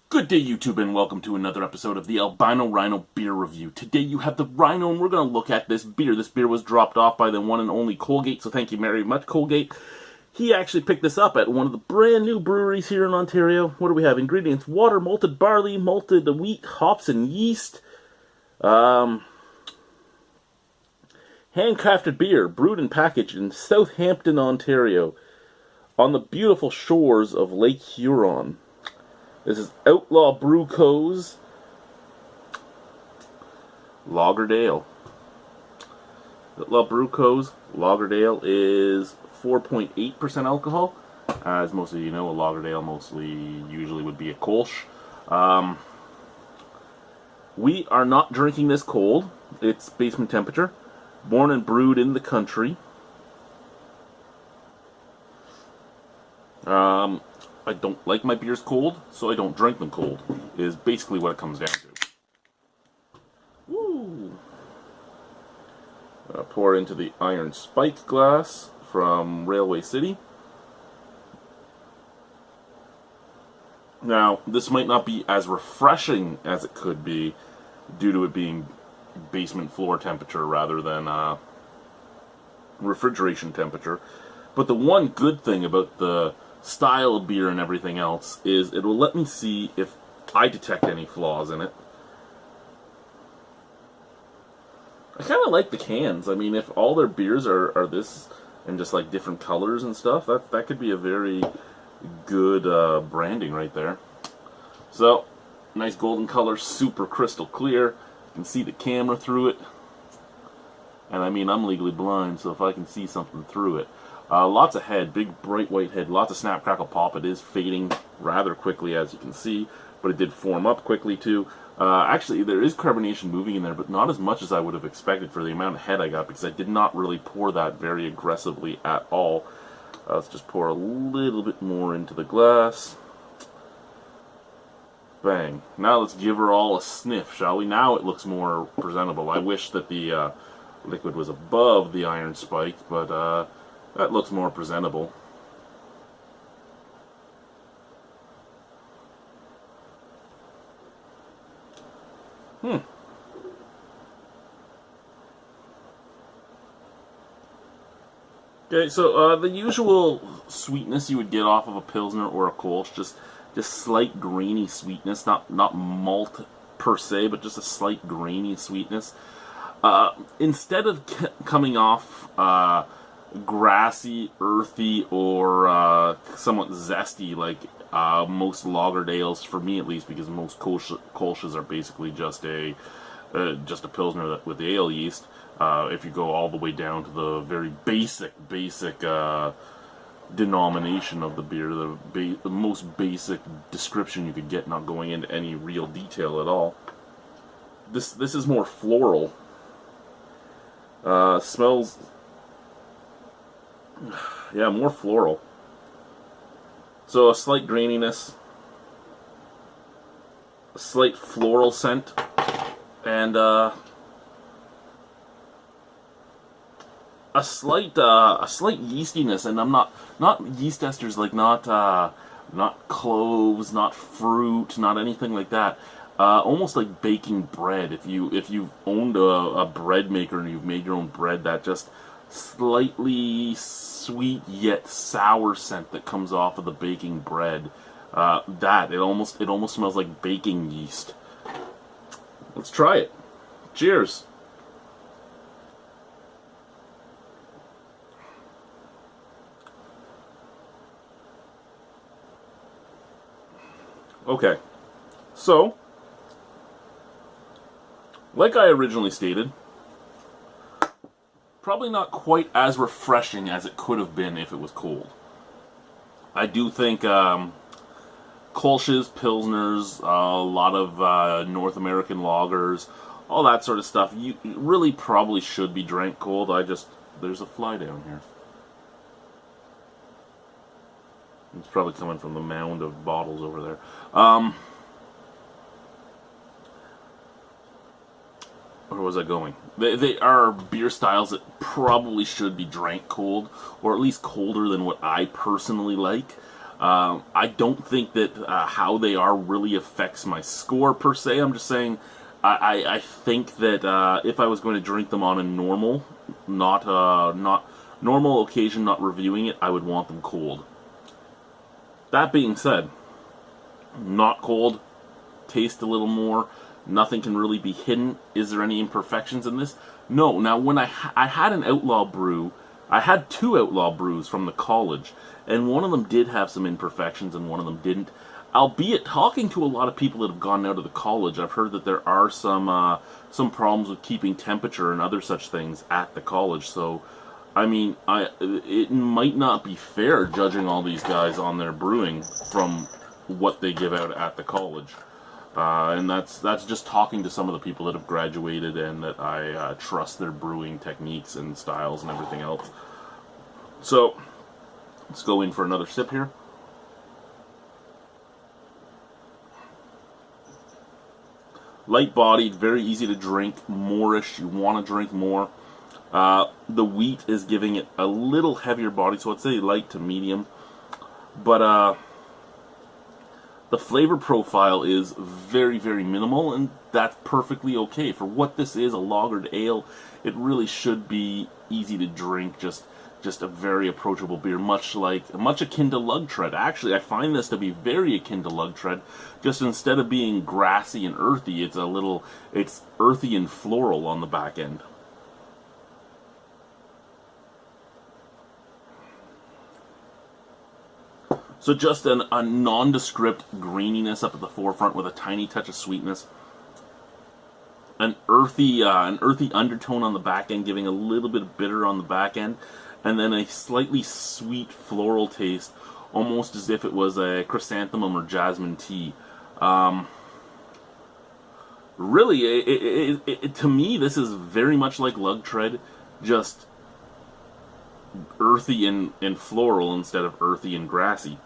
Good day, YouTube, and welcome to another episode of the Albino Rhino beer review. Today you have the Rhino, and we're going to look at this beer. This beer was dropped off by the one and only Colgate, so thank you very much, Colgate. He actually picked this up at one of the brand new breweries here in Ontario. What do we have? Ingredients: water, malted barley, malted wheat, hops, and yeast. Handcrafted beer, brewed and packaged in Southampton, Ontario, on the beautiful shores of Lake Huron. This is Outlaw Brew Co.'s Lagered Ale. Outlaw Brew Co.'s Lagered Ale is 4.8% alcohol. As most of you know, a Lagered Ale usually would be a Kolsch. We are not drinking this cold. It's basement temperature. Born and brewed in the country. I don't like my beers cold, so I don't drink them cold, is basically what it comes down to. Woo! Pour into the iron spike glass from Railway City. Now, this might not be as refreshing as it could be due to it being basement floor temperature rather than refrigeration temperature. But the one good thing about the style of beer and everything else is it will let me see if I detect any flaws in it. I kind of like the cans. I mean, if all their beers are this and just like different colors and stuff, that could be a very good branding right there. So, nice golden color, super crystal clear. You can see the camera through it. And I mean, I'm legally blind, so if I can see something through it. Lots of head, big bright white head, lots of snap, crackle, pop. It is fading rather quickly, as you can see, but it did form up quickly too. Actually, there is carbonation moving in there, but not as much as I would have expected for the amount of head I got, because I did not really pour that very aggressively at all. Let's just pour a little bit more into the glass. Bang. Now let's give her all a sniff, shall we? Now it looks more presentable. I wish that the liquid was above the iron spike, but that looks more presentable. Okay, so the usual sweetness you would get off of a Pilsner or a Kolsch, just slight grainy sweetness, not malt per se, but just a slight grainy sweetness. Instead of coming off grassy, earthy, or somewhat zesty like most lagered ales, for me at least, because most Kolsches are basically just a Pilsner with the ale yeast. If you go all the way down to the very basic denomination of the beer, the most basic description you could get, not going into any real detail at all. This is more floral. Smells, yeah, more floral. So a slight graininess, a slight floral scent, and a slight yeastiness. And I'm not yeast esters, like not cloves, not fruit, not anything like that. Almost like baking bread. If you've owned a bread maker and you've made your own bread, that just slightly sweet yet sour scent that comes off of the baking bread. It almost smells like baking yeast. Let's try it. Cheers. Okay, so like I originally stated, probably not quite as refreshing as it could have been if it was cold. I do think Kolsch's, Pilsners, a lot of North American lagers, all that sort of stuff, you really probably should be drank cold. There's a fly down here. It's probably coming from the mound of bottles over there. Where was I going? They are beer styles that probably should be drank cold, or at least colder than what I personally like. I don't think that how they are really affects my score per se. I'm just saying, I think that if I was going to drink them on a not normal occasion, not reviewing it, I would want them cold. That being said, not cold, taste a little more. Nothing can really be hidden. Is there any imperfections in this? No. Now, when I had an Outlaw brew, I had 2 Outlaw brews from the college, and one of them did have some imperfections and one of them didn't. Albeit, talking to a lot of people that have gone out of the college, I've heard that there are some problems with keeping temperature and other such things at the college. So, I mean, it might not be fair judging all these guys on their brewing from what they give out at the college. And that's just talking to some of the people that have graduated and that I trust their brewing techniques and styles and everything else. So, let's go in for another sip here. Light-bodied, very easy to drink, more-ish, you want to drink more. The wheat is giving it a little heavier body, so I'd say light to medium. But, the flavor profile is very, very minimal, and that's perfectly okay. For what this is, a lagered ale, it really should be easy to drink, just a very approachable beer, much akin to Lagered. Actually, I find this to be very akin to Lagered, just instead of being grassy and earthy, it's earthy and floral on the back end. So just a nondescript graininess up at the forefront with a tiny touch of sweetness. An earthy undertone on the back end, giving a little bit of bitter on the back end. And then a slightly sweet floral taste, almost as if it was a chrysanthemum or jasmine tea. Really, to me, this is very much like Lagered, just earthy and floral instead of earthy and grassy.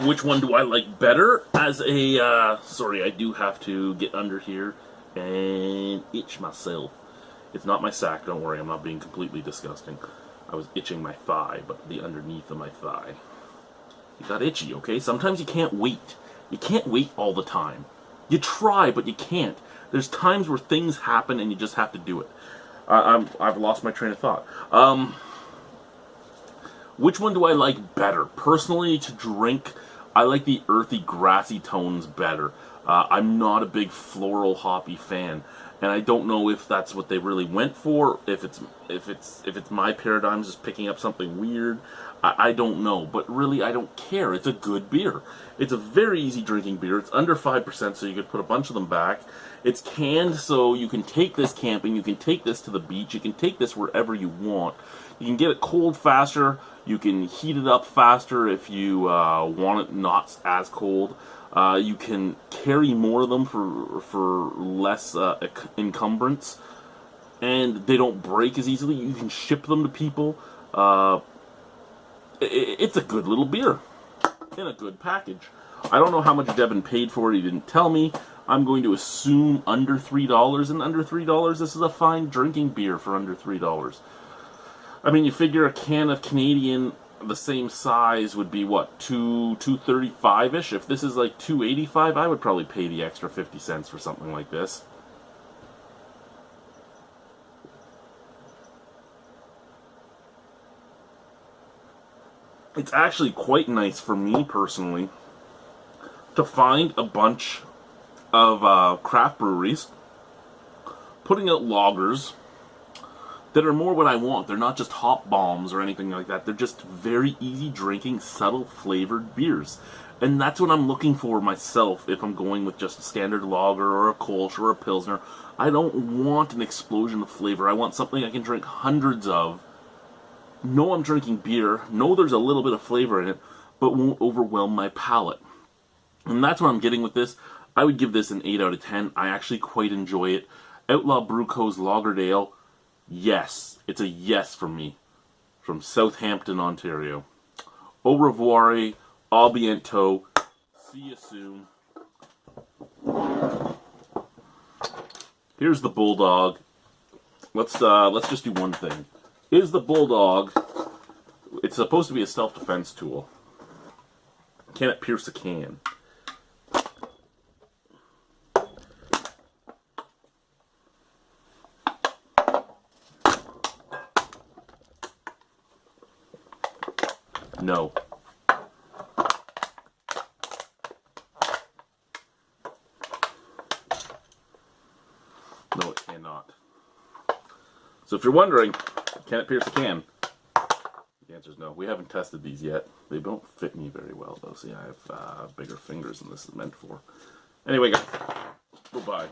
Which one do I like better? As a, sorry, I do have to get under here and itch myself. It's not my sack, don't worry, I'm not being completely disgusting. I was itching my thigh, but the underneath of my thigh. It got itchy, okay? Sometimes you can't wait. You can't wait all the time. You try, but you can't. There's times where things happen and you just have to do it. I've lost my train of thought. Which one do I like better? Personally, to drink, I like the earthy, grassy tones better. I'm not a big floral, hoppy fan, and I don't know if that's what they really went for. If it's my paradigm, just picking up something weird. I don't know, but really, I don't care. It's a good beer. It's a very easy drinking beer. It's under 5%, so you could put a bunch of them back. It's canned, so you can take this camping. You can take this to the beach. You can take this wherever you want. You can get it cold faster. You can heat it up faster if you want it not as cold. You can carry more of them for less encumbrance, and they don't break as easily. You can ship them to people. It's a good little beer in a good package. I don't know how much Devin paid for it. He didn't tell me. I'm going to assume under $3, and under $3, this is a fine drinking beer for under $3. I mean, you figure a can of Canadian the same size would be what, $2.35-ish? If this is like $2.85, I would probably pay the extra 50 cents for something like this. It's actually quite nice for me personally to find a bunch of craft breweries putting out lagers that are more what I want. They're not just hop bombs or anything like that. They're just very easy drinking, subtle flavored beers. And that's what I'm looking for myself if I'm going with just a standard lager or a Kolsch or a Pilsner. I don't want an explosion of flavor. I want something I can drink hundreds of. Know I'm drinking beer. Know there's a little bit of flavor in it, but won't overwhelm my palate. And that's what I'm getting with this. I would give this an 8 out of 10. I actually quite enjoy it. Outlaw Brew Co.'s Lagered Ale. Yes, it's a yes from me. From Southampton, Ontario. Au revoir, à bientôt. See you soon. Here's the Bulldog. Let's just do one thing. Is the Bulldog It's supposed to be a self-defense tool. Can it pierce a can? No. No, it cannot. So if you're wondering, can it pierce a can? The answer is no. We haven't tested these yet. They don't fit me very well, though. See, I have bigger fingers than this is meant for. Anyway, guys, goodbye.